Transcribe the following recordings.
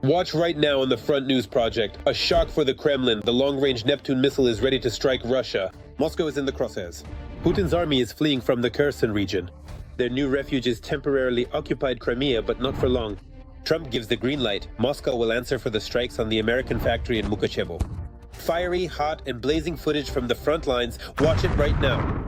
Watch right now on the Front News Project. A shock for the Kremlin. The long-range Neptune missile is ready to strike Russia. Moscow is in the crosshairs. Putin's army is fleeing from the Kherson region. Their new refuge is temporarily occupied Crimea, but not for long. Trump gives the green light. Moscow will answer for the strikes on the American factory in Mukachevo. Fiery, hot, and blazing footage from the front lines. Watch it right now.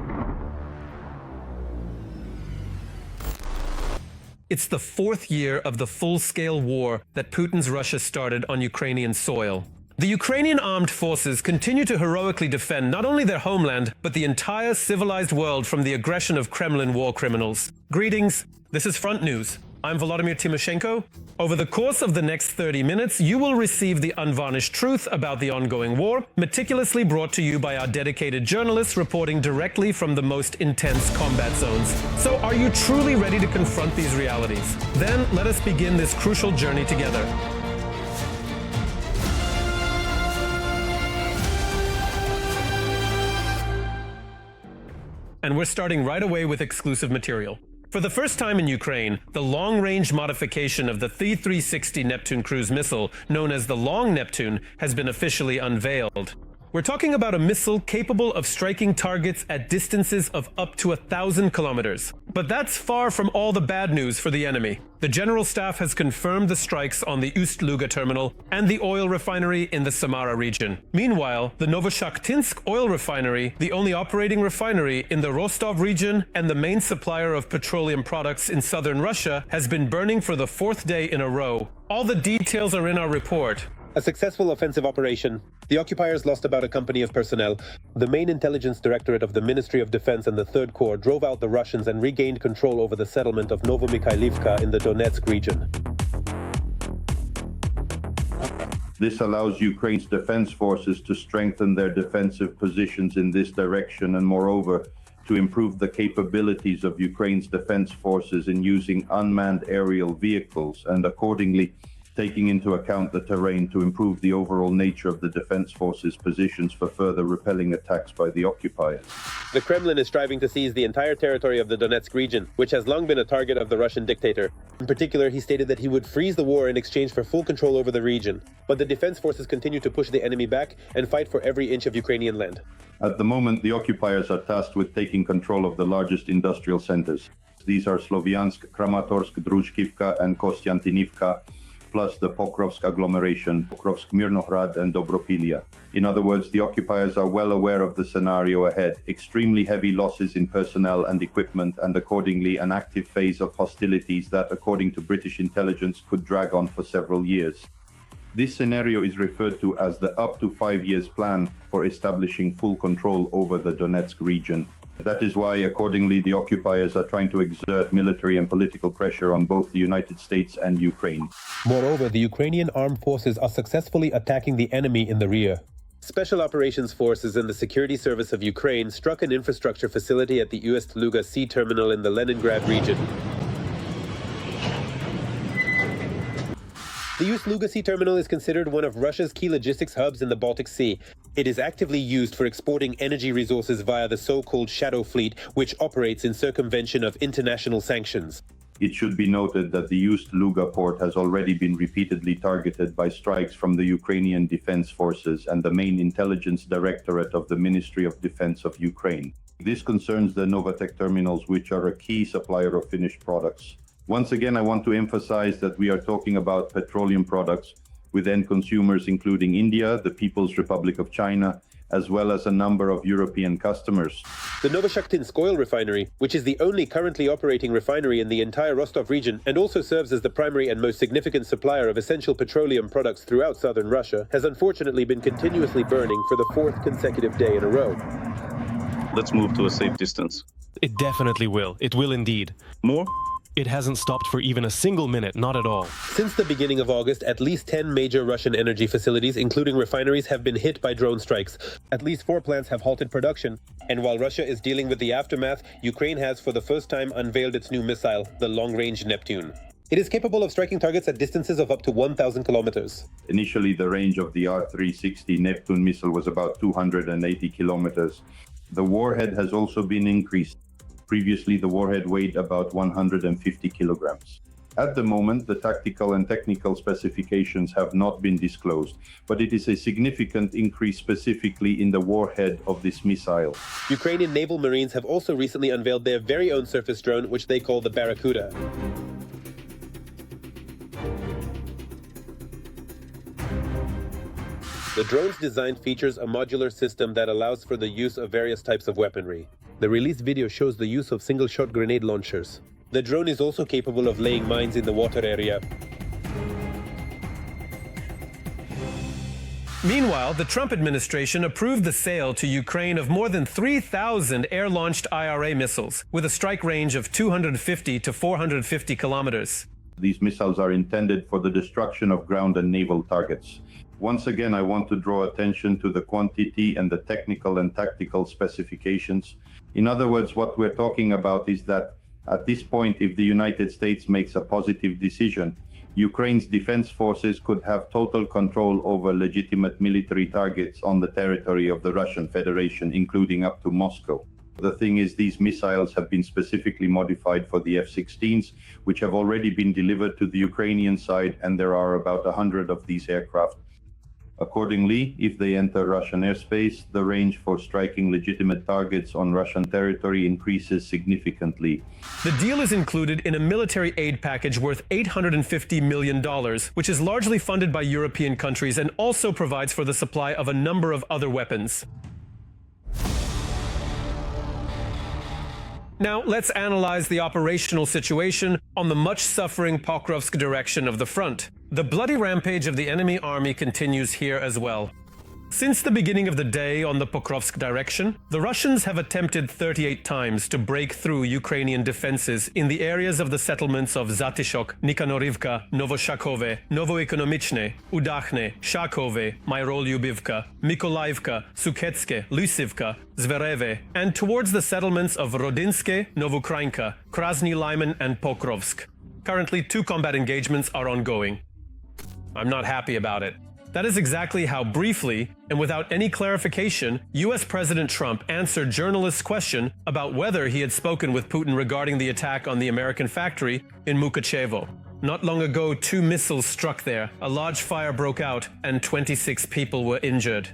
It's the fourth year of the full-scale war that Putin's Russia started on Ukrainian soil. The Ukrainian armed forces continue to heroically defend not only their homeland, but the entire civilized world from the aggression of Kremlin war criminals. Greetings, this is Front News. I'm Volodymyr Timoshenko. Over the course of the next 30 minutes, you will receive the unvarnished truth about the ongoing war, meticulously brought to you by our dedicated journalists reporting directly from the most intense combat zones. So are you truly ready to confront these realities? Then let us begin this crucial journey together. And we're starting right away with exclusive material. For the first time in Ukraine, the long-range modification of the T-360 Neptune cruise missile, known as the Long Neptune, has been officially unveiled. We're talking about a missile capable of striking targets at distances of up to 1,000 kilometers. But that's far from all the bad news for the enemy. The General Staff has confirmed the strikes on the Ust-Luga terminal and the oil refinery in the Samara region. Meanwhile, the Novochakhtinsk oil refinery, the only operating refinery in the Rostov region and the main supplier of petroleum products in southern Russia, has been burning for the fourth day in a row. All the details are in our report. A successful offensive operation. The occupiers lost about a company of personnel. The main intelligence directorate of the Ministry of Defense and the Third Corps drove out the Russians and regained control over the settlement of Novomikhailivka in the Donetsk region. This allows Ukraine's defense forces to strengthen their defensive positions in this direction and, moreover, to improve the capabilities of Ukraine's defense forces in using unmanned aerial vehicles and, accordingly, taking into account the terrain to improve the overall nature of the defense forces' positions for further repelling attacks by the occupiers. The Kremlin is striving to seize the entire territory of the Donetsk region, which has long been a target of the Russian dictator. In particular, he stated that he would freeze the war in exchange for full control over the region. But the defense forces continue to push the enemy back and fight for every inch of Ukrainian land. At the moment, the occupiers are tasked with taking control of the largest industrial centers. These are Sloviansk, Kramatorsk, Druzhkivka, and Kostiantynivka, plus the Pokrovsk agglomeration, Pokrovsk, Mirnohrad, and Dobropilia. In other words, the occupiers are well aware of the scenario ahead, extremely heavy losses in personnel and equipment, and accordingly an active phase of hostilities that, according to British intelligence, could drag on for several years. This scenario is referred to as the up to 5 years plan for establishing full control over the Donetsk region. That is why, accordingly, the occupiers are trying to exert military and political pressure on both the United States and Ukraine. Moreover, the Ukrainian armed forces are successfully attacking the enemy in the rear. Special Operations Forces and the Security Service of Ukraine struck an infrastructure facility at the Ust-Luga Sea Terminal in the Leningrad region. The Ust-Luga Sea Terminal is considered one of Russia's key logistics hubs in the Baltic Sea. It is actively used for exporting energy resources via the so-called Shadow Fleet, which operates in circumvention of international sanctions. It should be noted that the Ust-Luga port has already been repeatedly targeted by strikes from the Ukrainian Defense Forces and the main intelligence directorate of the Ministry of Defense of Ukraine. This concerns the Novatek terminals, which are a key supplier of finished products. Once again, I want to emphasize that we are talking about petroleum products with end consumers including India, the People's Republic of China, as well as a number of European customers. The Novochakhtinsk oil refinery, which is the only currently operating refinery in the entire Rostov region and also serves as the primary and most significant supplier of essential petroleum products throughout southern Russia, has unfortunately been continuously burning for the fourth consecutive day in a row. Let's move to a safe distance. It definitely will. It will indeed. More? It hasn't stopped for even a single minute, not at all. Since the beginning of August, at least 10 major Russian energy facilities, including refineries, have been hit by drone strikes. At least 4 plants have halted production. And while Russia is dealing with the aftermath, Ukraine has for the first time unveiled its new missile, the long-range Neptune. It is capable of striking targets at distances of up to 1,000 kilometers. Initially, the range of the R-360 Neptune missile was about 280 kilometers. The warhead has also been increased. Previously, the warhead weighed about 150 kilograms. At the moment, the tactical and technical specifications have not been disclosed, but it is a significant increase specifically in the warhead of this missile. Ukrainian naval marines have also recently unveiled their very own surface drone, which they call the Barracuda. The drone's design features a modular system that allows for the use of various types of weaponry. The released video shows the use of single-shot grenade launchers. The drone is also capable of laying mines in the water area. Meanwhile, the Trump administration approved the sale to Ukraine of more than 3,000 air-launched IRA missiles, with a strike range of 250 to 450 kilometers. These missiles are intended for the destruction of ground and naval targets. Once again, I want to draw attention to the quantity and the technical and tactical specifications. In other words, what we're talking about is that at this point, if the United States makes a positive decision, Ukraine's defense forces could have total control over legitimate military targets on the territory of the Russian Federation, including up to Moscow. The thing is, these missiles have been specifically modified for the F-16s, which have already been delivered to the Ukrainian side, and there are about 100 of these aircraft. Accordingly, if they enter Russian airspace, the range for striking legitimate targets on Russian territory increases significantly. The deal is included in a military aid package worth $850 million, which is largely funded by European countries and also provides for the supply of a number of other weapons. Now, let's analyze the operational situation on the much-suffering Pokrovsk direction of the front. The bloody rampage of the enemy army continues here as well. Since the beginning of the day on the Pokrovsk direction, the Russians have attempted 38 times to break through Ukrainian defenses in the areas of the settlements of Zatishok, Nikanorivka, Novoshakove, Novoekonomichne, Udachne, Shakove, Mairolyubivka, Mykolaivka, Sukhetske, Lysivka, Zvereve, and towards the settlements of Rodinske, Novukrainka, Krasny Lyman, and Pokrovsk. Currently, 2 combat engagements are ongoing. I'm not happy about it. That is exactly how briefly, and without any clarification, US President Trump answered journalists' question about whether he had spoken with Putin regarding the attack on the American factory in Mukachevo. Not long ago, 2 missiles struck there, a large fire broke out, and 26 people were injured.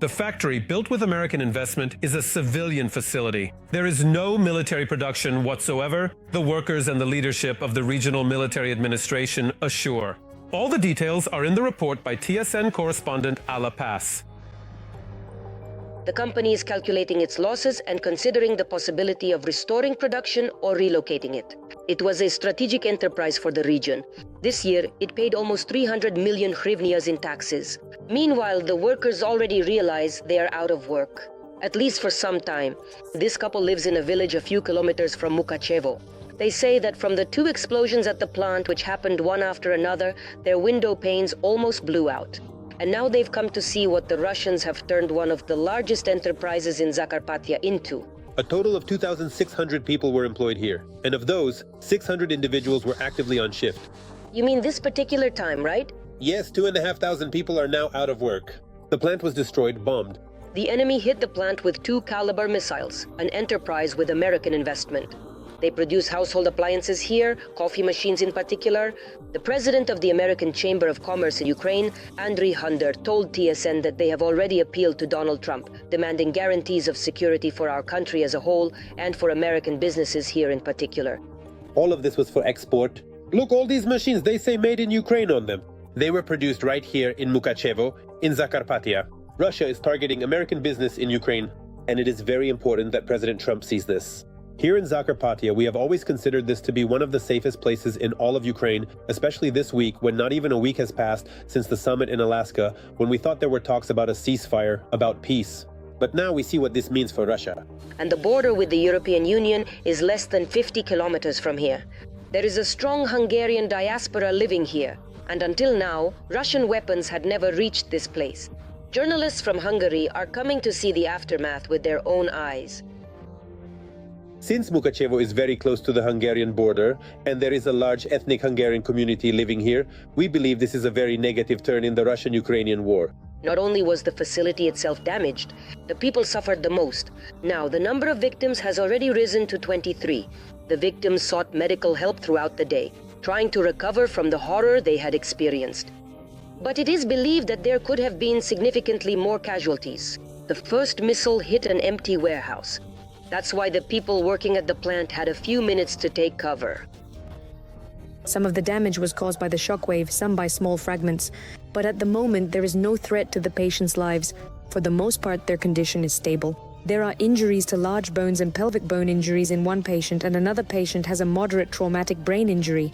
The factory, built with American investment, is a civilian facility. There is no military production whatsoever, the workers and the leadership of the regional military administration assure. All the details are in the report by TSN correspondent Ala Pass. The company is calculating its losses and considering the possibility of restoring production or relocating it. It was a strategic enterprise for the region. This year, it paid almost 300 million hryvnias in taxes. Meanwhile, the workers already realize they are out of work, at least for some time. This couple lives in a village a few kilometers from Mukachevo. They say that from the 2 explosions at the plant, which happened one after another, their window panes almost blew out. And now they've come to see what the Russians have turned one of the largest enterprises in Zakarpattia into. A total of 2,600 people were employed here, and of those, 600 individuals were actively on shift. You mean this particular time, right? Yes, 2,500 people are now out of work. The plant was destroyed, bombed. The enemy hit the plant with 2 Caliber missiles, an enterprise with American investment. They produce household appliances here, coffee machines in particular. The president of the American Chamber of Commerce in Ukraine, Andriy Hunder, told TSN that they have already appealed to Donald Trump, demanding guarantees of security for our country as a whole and for American businesses here in particular. All of this was for export. Look, all these machines, they say made in Ukraine on them. They were produced right here in Mukachevo, in Zakarpattia. Russia is targeting American business in Ukraine, and it is very important that President Trump sees this. Here in Zakarpattia, we have always considered this to be one of the safest places in all of Ukraine, especially this week when not even a week has passed since the summit in Alaska, when we thought there were talks about a ceasefire, about peace. But now we see what this means for Russia. And the border with the European Union is less than 50 kilometers from here. There is a strong Hungarian diaspora living here, and until now, Russian weapons had never reached this place. Journalists from Hungary are coming to see the aftermath with their own eyes. Since Mukachevo is very close to the Hungarian border, and there is a large ethnic Hungarian community living here, we believe this is a very negative turn in the Russian-Ukrainian war. Not only was the facility itself damaged, the people suffered the most. Now, the number of victims has already risen to 23. The victims sought medical help throughout the day. trying to recover from the horror they had experienced. But it is believed that there could have been significantly more casualties. The first missile hit an empty warehouse. That's why the people working at the plant had a few minutes to take cover. Some of the damage was caused by the shockwave, some by small fragments. But at the moment, there is no threat to the patients' lives. For the most part, their condition is stable. There are injuries to large bones and pelvic bone injuries in one patient, and another patient has a moderate traumatic brain injury.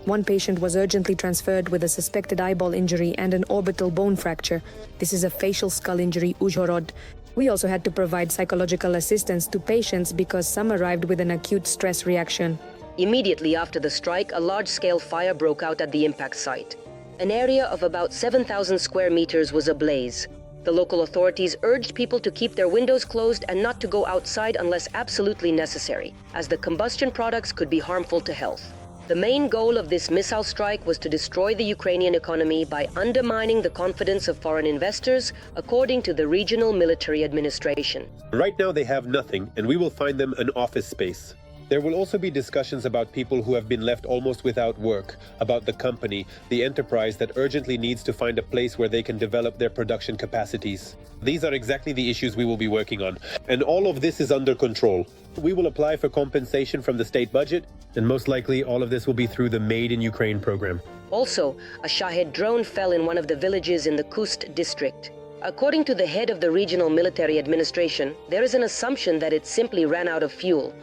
One patient was urgently transferred with a suspected eyeball injury and an orbital bone fracture. This is a facial skull injury, Uzhhorod. We also had to provide psychological assistance to patients because some arrived with an acute stress reaction. Immediately after the strike, a large-scale fire broke out at the impact site. An area of about 7,000 square meters was ablaze. The local authorities urged people to keep their windows closed and not to go outside unless absolutely necessary, as the combustion products could be harmful to health. The main goal of this missile strike was to destroy the Ukrainian economy by undermining the confidence of foreign investors, according to the regional military administration. Right now they have nothing, and we will find them an office space. There will also be discussions about people who have been left almost without work, about the company, the enterprise that urgently needs to find a place where they can develop their production capacities. These are exactly the issues we will be working on, and all of this is under control. We will apply for compensation from the state budget, and most likely all of this will be through the Made in Ukraine program. Also, a Shahed drone fell in one of the villages in the Kust district. According to the head of the regional military administration, there is an assumption that it simply ran out of fuel.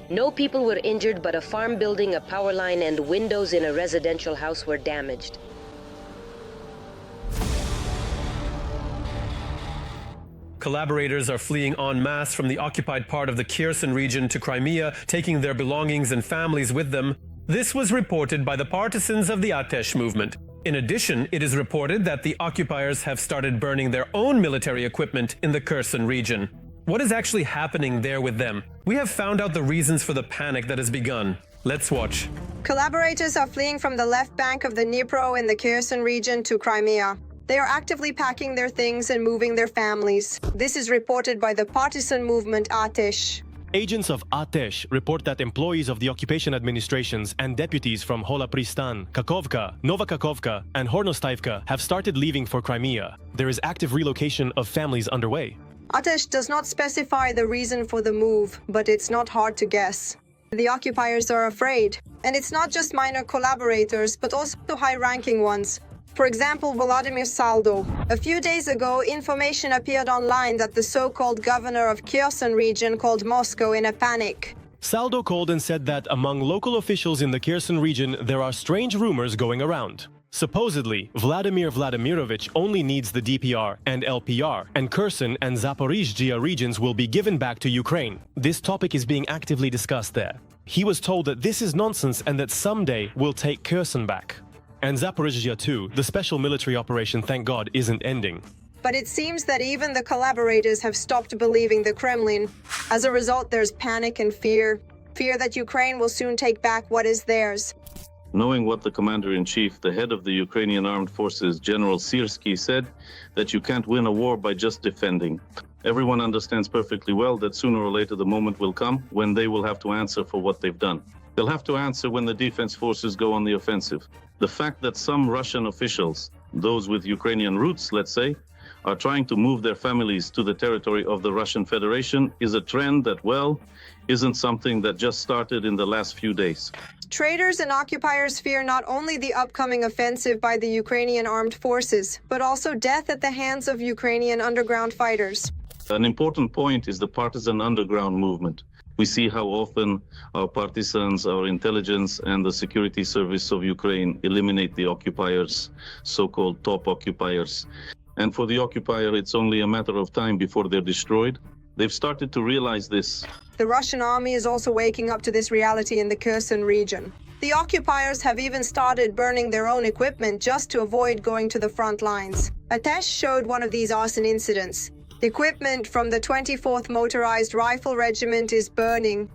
No people were injured, but a farm building, a power line, and windows in a residential house were damaged. Collaborators are fleeing en masse from the occupied part of the Kherson region to Crimea, taking their belongings and families with them. This was reported by the partisans of the Atesh movement. In addition, it is reported that the occupiers have started burning their own military equipment in the Kherson region. What is actually happening there with them? We have found out the reasons for the panic that has begun. Let's watch. Collaborators are fleeing from the left bank of the Dnipro in the Kherson region to Crimea. They are actively packing their things and moving their families. This is reported by the partisan movement Atesh. Agents of Atesh report that employees of the occupation administrations and deputies from Hola Pristan, Kakhovka, Nova Kakhovka, and Hornostaivka have started leaving for Crimea. There is active relocation of families underway. Atesh does not specify the reason for the move, but it's not hard to guess. The occupiers are afraid. And it's not just minor collaborators, but also high-ranking ones. For example, Volodymyr Saldo. A few days ago, information appeared online that the so-called governor of Kherson region called Moscow in a panic. Saldo called and said that among local officials in the Kherson region, there are strange rumors going around. Supposedly, Vladimir Vladimirovich only needs the DPR and LPR, and Kherson and Zaporizhzhia regions will be given back to Ukraine. This topic is being actively discussed there. He was told that this is nonsense and that someday we'll take Kherson back. And Zaporizhzhia too, the special military operation, thank God, isn't ending. But it seems that even the collaborators have stopped believing the Kremlin. As a result, there's panic and fear. Fear that Ukraine will soon take back what is theirs. Knowing what the commander-in-chief, the head of the Ukrainian armed forces, General Syrskyi, said, that you can't win a war by just defending. Everyone understands perfectly well that sooner or later the moment will come when they will have to answer for what they've done. They'll have to answer when the defense forces go on the offensive. The fact that some Russian officials, those with Ukrainian roots, let's say, are trying to move their families to the territory of the Russian Federation is a trend that, well, isn't something that just started in the last few days. Traitors and occupiers fear not only the upcoming offensive by the Ukrainian armed forces, but also death at the hands of Ukrainian underground fighters. An important point is the partisan underground movement. We see how often our partisans, our intelligence, and the security service of Ukraine eliminate the occupiers, so-called top occupiers. And for the occupier, it's only a matter of time before they're destroyed. They've started to realize this. The Russian army is also waking up to this reality in the Kherson region. The occupiers have even started burning their own equipment just to avoid going to the front lines. Atesh showed one of these arson incidents. The equipment from the 24th Motorized Rifle Regiment is burning.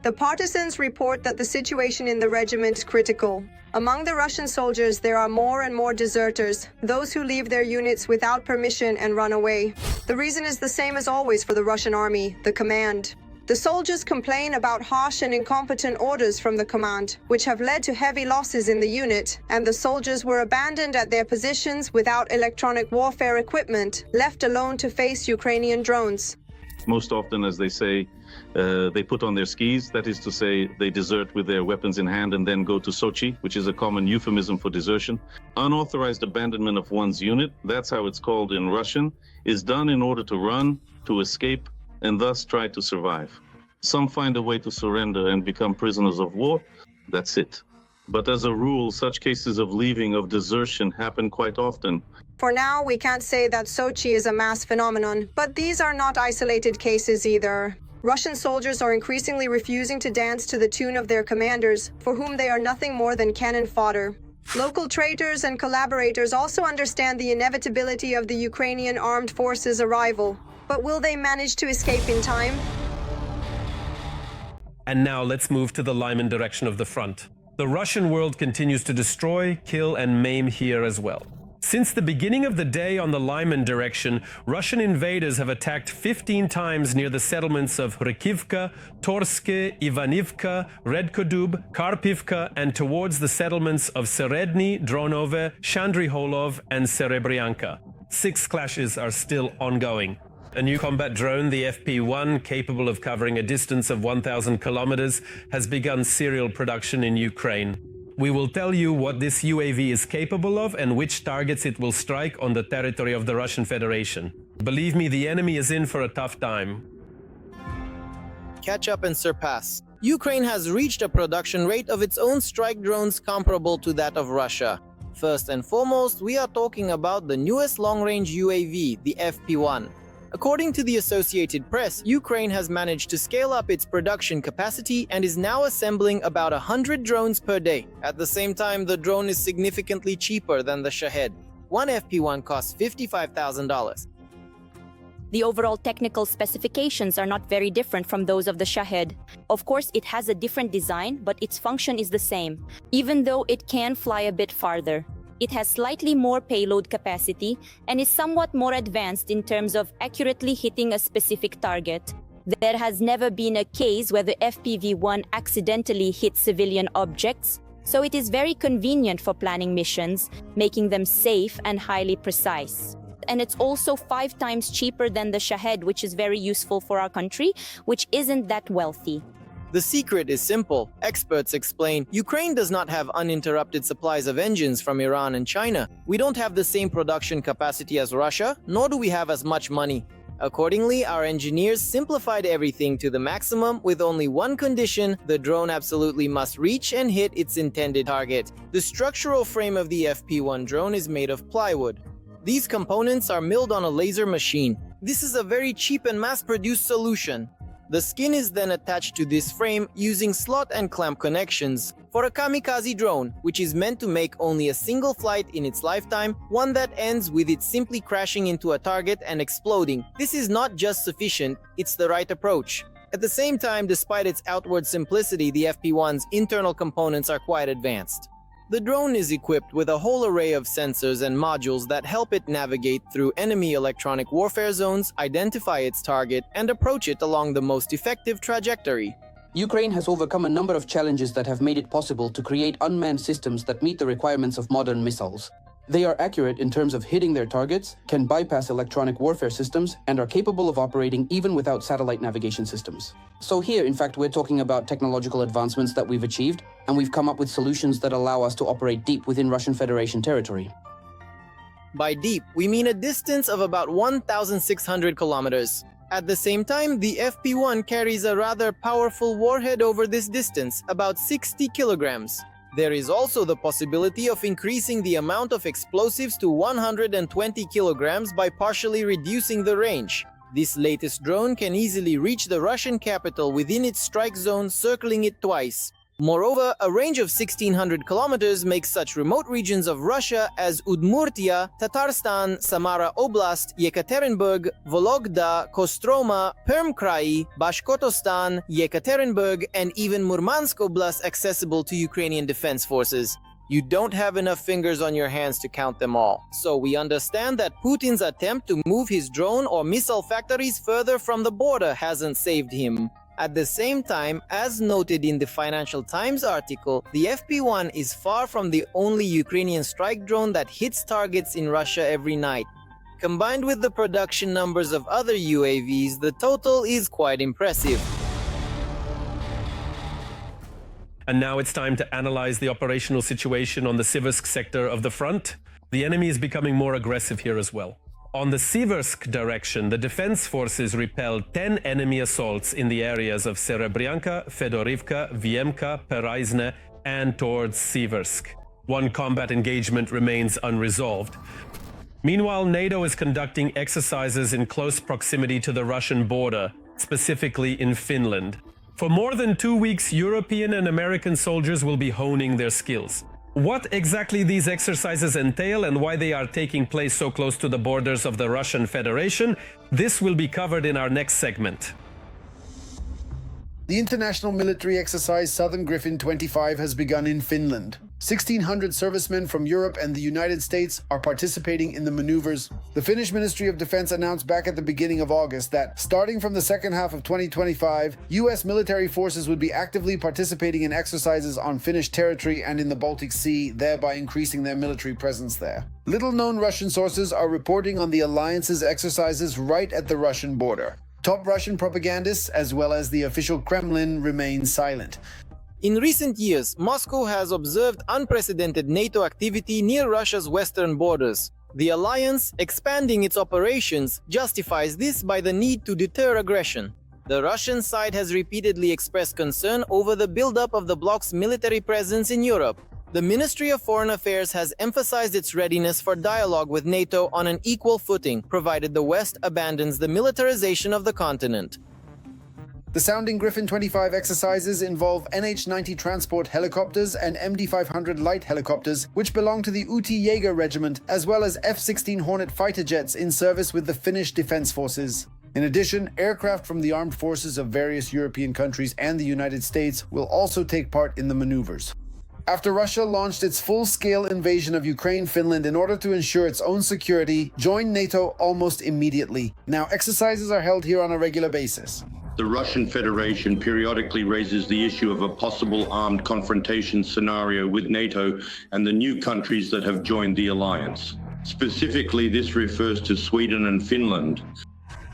The partisans report that the situation in the regiment is critical. Among the Russian soldiers, there are more and more deserters, those who leave their units without permission and run away. The reason is the same as always for the Russian army, the command. The soldiers complain about harsh and incompetent orders from the command, which have led to heavy losses in the unit, and the soldiers were abandoned at their positions without electronic warfare equipment, left alone to face Ukrainian drones. Most often, as they say, they put on their skis, that is to say, they desert with their weapons in hand and then go to Sochi, which is a common euphemism for desertion. Unauthorized abandonment of one's unit, that's how it's called in Russian, is done in order to run, to escape, and thus try to survive. Some find a way to surrender and become prisoners of war, that's it. But as a rule, such cases of leaving, of desertion, happen quite often. For now, we can't say that Sochi is a mass phenomenon, but these are not isolated cases either. Russian soldiers are increasingly refusing to dance to the tune of their commanders, for whom they are nothing more than cannon fodder. Local traitors and collaborators also understand the inevitability of the Ukrainian armed forces' arrival. But will they manage to escape in time? And now let's move to the Lyman direction of the front. The Russian world continues to destroy, kill, and maim here as well. Since the beginning of the day on the Lyman direction, Russian invaders have attacked 15 times near the settlements of Hrikivka, Torske, Ivanivka, Redkodub, Karpivka, and towards the settlements of Seredny, Dronove, Shandriholov, and Serebryanka. 6 clashes are still ongoing. A new combat drone, the FP-1, capable of covering a distance of 1,000 kilometers, has begun serial production in Ukraine. We will tell you what this UAV is capable of and which targets it will strike on the territory of the Russian Federation. Believe me, the enemy is in for a tough time. Catch up and surpass. Ukraine has reached a production rate of its own strike drones comparable to that of Russia. First and foremost, we are talking about the newest long-range UAV, the FP-1. According to the Associated Press, Ukraine has managed to scale up its production capacity and is now assembling about 100 drones per day. At the same time, the drone is significantly cheaper than the Shahed. One FP-1 costs $55,000. The overall technical specifications are not very different from those of the Shahed. Of course, it has a different design, but its function is the same, even though it can fly a bit farther. It has slightly more payload capacity and is somewhat more advanced in terms of accurately hitting a specific target. There has never been a case where the FPV-1 accidentally hits civilian objects, so it is very convenient for planning missions, making them safe and highly precise. And it's also 5 times cheaper than the Shahed, which is very useful for our country, which isn't that wealthy. The secret is simple. Experts explain, Ukraine does not have uninterrupted supplies of engines from Iran and China. We don't have the same production capacity as Russia, nor do we have as much money. Accordingly, our engineers simplified everything to the maximum with only one condition: the drone absolutely must reach and hit its intended target. The structural frame of the FP-1 drone is made of plywood. These components are milled on a laser machine. This is a very cheap and mass-produced solution. The skin is then attached to this frame using slot and clamp connections. For a kamikaze drone, which is meant to make only a single flight in its lifetime, one that ends with it simply crashing into a target and exploding, this is not just sufficient, it's the right approach. At the same time, despite its outward simplicity, the FP-1's internal components are quite advanced. The drone is equipped with a whole array of sensors and modules that help it navigate through enemy electronic warfare zones, identify its target, and approach it along the most effective trajectory. Ukraine has overcome a number of challenges that have made it possible to create unmanned systems that meet the requirements of modern missiles. They are accurate in terms of hitting their targets, can bypass electronic warfare systems, and are capable of operating even without satellite navigation systems. So here, in fact, we're talking about technological advancements that we've achieved, and we've come up with solutions that allow us to operate deep within Russian Federation territory. By deep, we mean a distance of about 1,600 kilometers. At the same time, the FP-1 carries a rather powerful warhead over this distance, about 60 kilograms. There is also the possibility of increasing the amount of explosives to 120 kilograms by partially reducing the range. This latest drone can easily reach the Russian capital within its strike zone, circling it twice. Moreover, a range of 1,600 kilometers makes such remote regions of Russia as Udmurtia, Tatarstan, Samara Oblast, Yekaterinburg, Vologda, Kostroma, Perm Krai, Bashkortostan, Yekaterinburg, and even Murmansk Oblast accessible to Ukrainian defense forces. You don't have enough fingers on your hands to count them all. So we understand that Putin's attempt to move his drone or missile factories further from the border hasn't saved him. At the same time, as noted in the Financial Times article, the FP-1 is far from the only Ukrainian strike drone that hits targets in Russia every night. Combined with the production numbers of other UAVs, the total is quite impressive. And now it's time to analyze the operational situation on the Siversk sector of the front. The enemy is becoming more aggressive here as well. On the Siversk direction, the defense forces repelled 10 enemy assaults in the areas of Serebryanka, Fedorivka, Vyemka, Pereizne, and towards Siversk. One combat engagement remains unresolved. Meanwhile, NATO is conducting exercises in close proximity to the Russian border, specifically in Finland. For more than 2 weeks, European and American soldiers will be honing their skills. What exactly these exercises entail and why they are taking place so close to the borders of the Russian Federation, this will be covered in our next segment. The international military exercise Southern Griffin 25 has begun in Finland. 1,600 servicemen from Europe and the United States are participating in the maneuvers. The Finnish Ministry of Defense announced back at the beginning of August that, starting from the second half of 2025, U.S. military forces would be actively participating in exercises on Finnish territory and in the Baltic Sea, thereby increasing their military presence there. Little-known Russian sources are reporting on the alliance's exercises right at the Russian border. Top Russian propagandists, as well as the official Kremlin, remain silent. In recent years, Moscow has observed unprecedented NATO activity near Russia's western borders. The alliance, expanding its operations, justifies this by the need to deter aggression. The Russian side has repeatedly expressed concern over the buildup of the bloc's military presence in Europe. The Ministry of Foreign Affairs has emphasized its readiness for dialogue with NATO on an equal footing, provided the West abandons the militarization of the continent. The Sounding Griffin 25 exercises involve NH-90 transport helicopters and MD-500 light helicopters, which belong to the Uti Jaeger Regiment, as well as F-16 Hornet fighter jets in service with the Finnish Defense Forces. In addition, aircraft from the armed forces of various European countries and the United States will also take part in the maneuvers. After Russia launched its full-scale invasion of Ukraine, Finland, in order to ensure its own security, joined NATO almost immediately. Now, exercises are held here on a regular basis. The Russian Federation periodically raises the issue of a possible armed confrontation scenario with NATO and the new countries that have joined the alliance. Specifically, this refers to Sweden and Finland.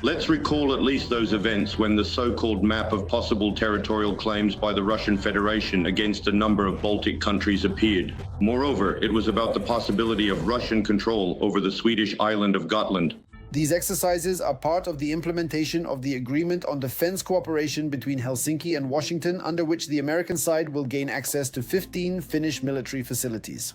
Let's recall at least those events when the so-called map of possible territorial claims by the Russian Federation against a number of Baltic countries appeared. Moreover, it was about the possibility of Russian control over the Swedish island of Gotland. These exercises are part of the implementation of the Agreement on Defense Cooperation between Helsinki and Washington, under which the American side will gain access to 15 Finnish military facilities.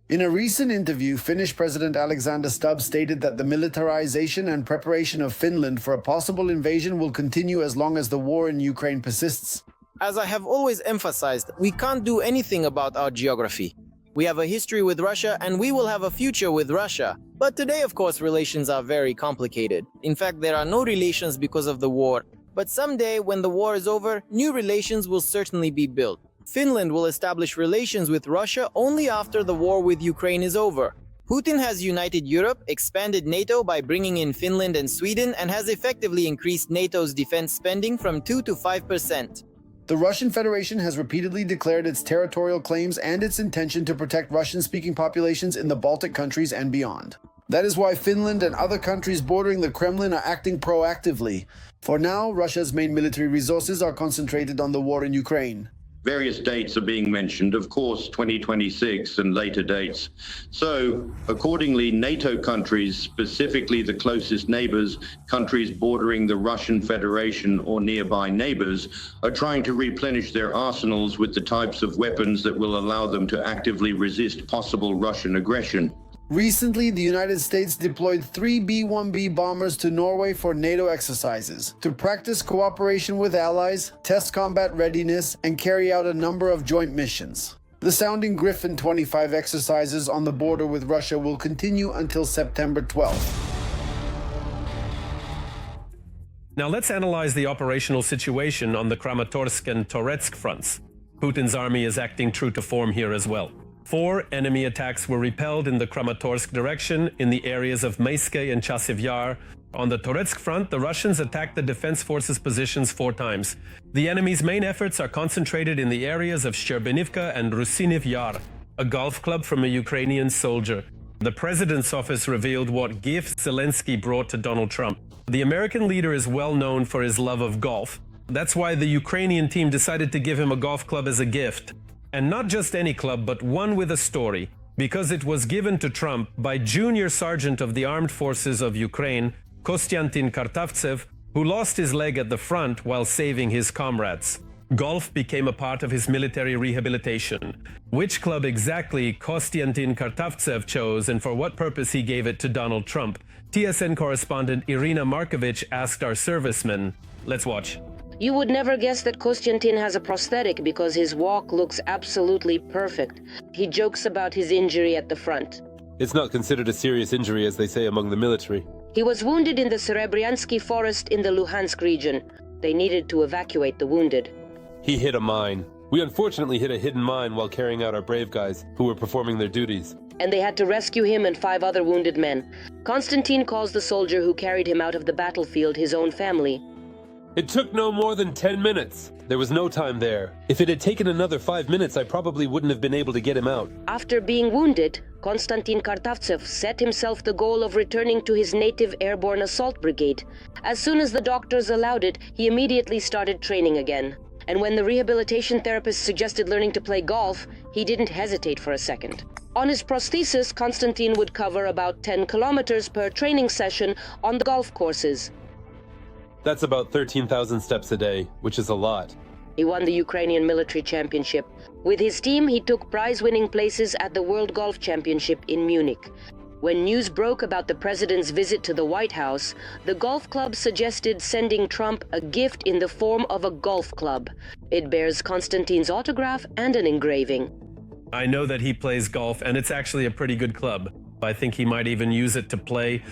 In a recent interview, Finnish President Alexander Stubb stated that the militarization and preparation of Finland for a possible invasion will continue as long as the war in Ukraine persists. As I have always emphasized, we can't do anything about our geography. We have a history with Russia and we will have a future with Russia. But today, of course, relations are very complicated. In fact, there are no relations because of the war. But someday, when the war is over, new relations will certainly be built. Finland will establish relations with Russia only after the war with Ukraine is over. Putin has united Europe, expanded NATO by bringing in Finland and Sweden, and has effectively increased NATO's defense spending from 2 to 5%. The Russian Federation has repeatedly declared its territorial claims and its intention to protect Russian-speaking populations in the Baltic countries and beyond. That is why Finland and other countries bordering the Kremlin are acting proactively. For now, Russia's main military resources are concentrated on the war in Ukraine. Various dates are being mentioned, of course, 2026 and later dates. So, accordingly, NATO countries, specifically the closest neighbors, countries bordering the Russian Federation or nearby neighbors, are trying to replenish their arsenals with the types of weapons that will allow them to actively resist possible Russian aggression. Recently, the United States deployed 3 B-1B bombers to Norway for NATO exercises to practice cooperation with allies, test combat readiness, and carry out a number of joint missions. The Sounding Griffin 25 exercises on the border with Russia will continue until September 12th. Now let's analyze the operational situation on the Kramatorsk and Toretsk fronts. Putin's army is acting true to form here as well. 4 enemy attacks were repelled in the Kramatorsk direction in the areas of Maiske and Chasiv Yar. On the Toretsk front, the Russians attacked the defense forces' positions 4 times. The enemy's main efforts are concentrated in the areas of Shcherbenivka and Rusiniv Yar, a golf club from a Ukrainian soldier. The president's office revealed what gift Zelensky brought to Donald Trump. The American leader is well known for his love of golf. That's why the Ukrainian team decided to give him a golf club as a gift. And not just any club, but one with a story, because it was given to Trump by Junior Sergeant of the Armed Forces of Ukraine, Kostiantin Kartavtsev, who lost his leg at the front while saving his comrades. Golf became a part of his military rehabilitation. Which club exactly Kostiantin Kartavtsev chose and for what purpose he gave it to Donald Trump, TSN correspondent Irina Markovich asked our servicemen. Let's watch. You would never guess that Kostiantin has a prosthetic because his walk looks absolutely perfect. He jokes about his injury at the front. It's not considered a serious injury, as they say among the military. He was wounded in the Serebryansky forest in the Luhansk region. They needed to evacuate the wounded. He hit a mine. We unfortunately hit a hidden mine while carrying out our brave guys, who were performing their duties. And they had to rescue him and 5 other wounded men. Konstantin calls the soldier who carried him out of the battlefield his own family. It took no more than 10 minutes. There was no time there. If it had taken another 5 minutes, I probably wouldn't have been able to get him out. After being wounded, Konstantin Kartavtsev set himself the goal of returning to his native airborne assault brigade. As soon as the doctors allowed it, he immediately started training again. And when the rehabilitation therapist suggested learning to play golf, he didn't hesitate for a second. On his prosthesis, Konstantin would cover about 10 kilometers per training session on the golf courses. That's about 13,000 steps a day, which is a lot. He won the Ukrainian military championship. With his team, he took prize-winning places at the World Golf Championship in Munich. When news broke about the president's visit to the White House, the golf club suggested sending Trump a gift in the form of a golf club. It bears Konstantin's autograph and an engraving. I know that he plays golf, and it's actually a pretty good club. I think he might even use it to play.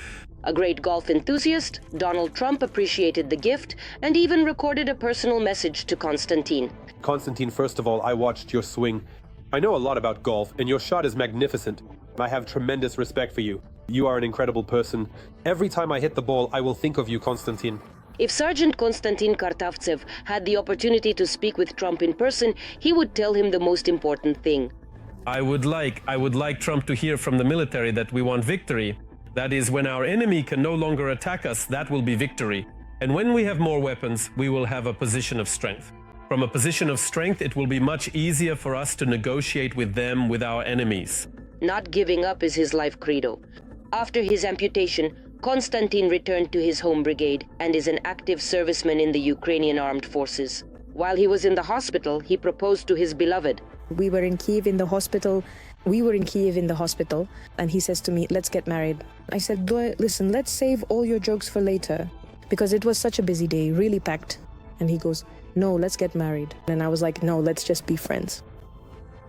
A great golf enthusiast, Donald Trump appreciated the gift and even recorded a personal message to Konstantin. Konstantin, first of all, I watched your swing. I know a lot about golf, and your shot is magnificent. I have tremendous respect for you. You are an incredible person. Every time I hit the ball, I will think of you, Konstantin. If Sergeant Konstantin Kartavtsev had the opportunity to speak with Trump in person, he would tell him the most important thing. I would like Trump to hear from the military that we want victory. That is, when our enemy can no longer attack us, that will be victory. And when we have more weapons, we will have a position of strength. From a position of strength, it will be much easier for us to negotiate with them, with our enemies. Not giving up is his life credo. After his amputation, Konstantin returned to his home brigade and is an active serviceman in the Ukrainian armed forces. While he was in the hospital, he proposed to his beloved. We were in Kiev in the hospital. And he says to me, let's get married. I said, listen, let's save all your jokes for later, because it was such a busy day, really packed. And he goes, no, let's get married. And I was like, no, let's just be friends.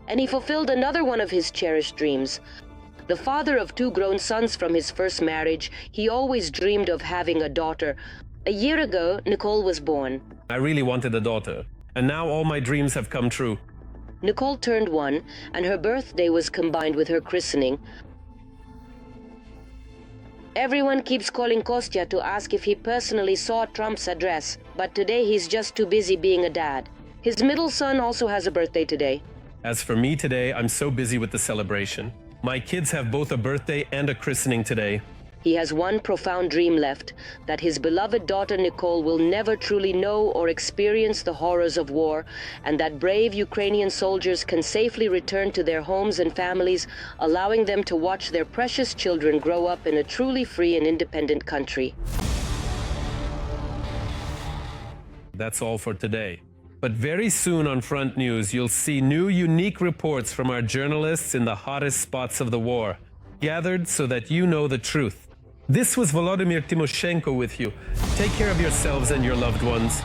And he fulfilled another one of his cherished dreams. The father of 2 grown sons from his first marriage, he always dreamed of having a daughter. A year ago, Nicole was born. I really wanted a daughter, and now all my dreams have come true. Nicole turned 1, and her birthday was combined with her christening. Everyone keeps calling Kostya to ask if he personally saw Trump's address, but today he's just too busy being a dad. His middle son also has a birthday today. As for me today, I'm so busy with the celebration. My kids have both a birthday and a christening today. He has one profound dream left, that his beloved daughter Nicole will never truly know or experience the horrors of war, and that brave Ukrainian soldiers can safely return to their homes and families, allowing them to watch their precious children grow up in a truly free and independent country. That's all for today. But very soon on Front News, you'll see new unique reports from our journalists in the hottest spots of the war. gathered so that you know the truth. This was Volodymyr Tymoshenko with you. Take care of yourselves and your loved ones.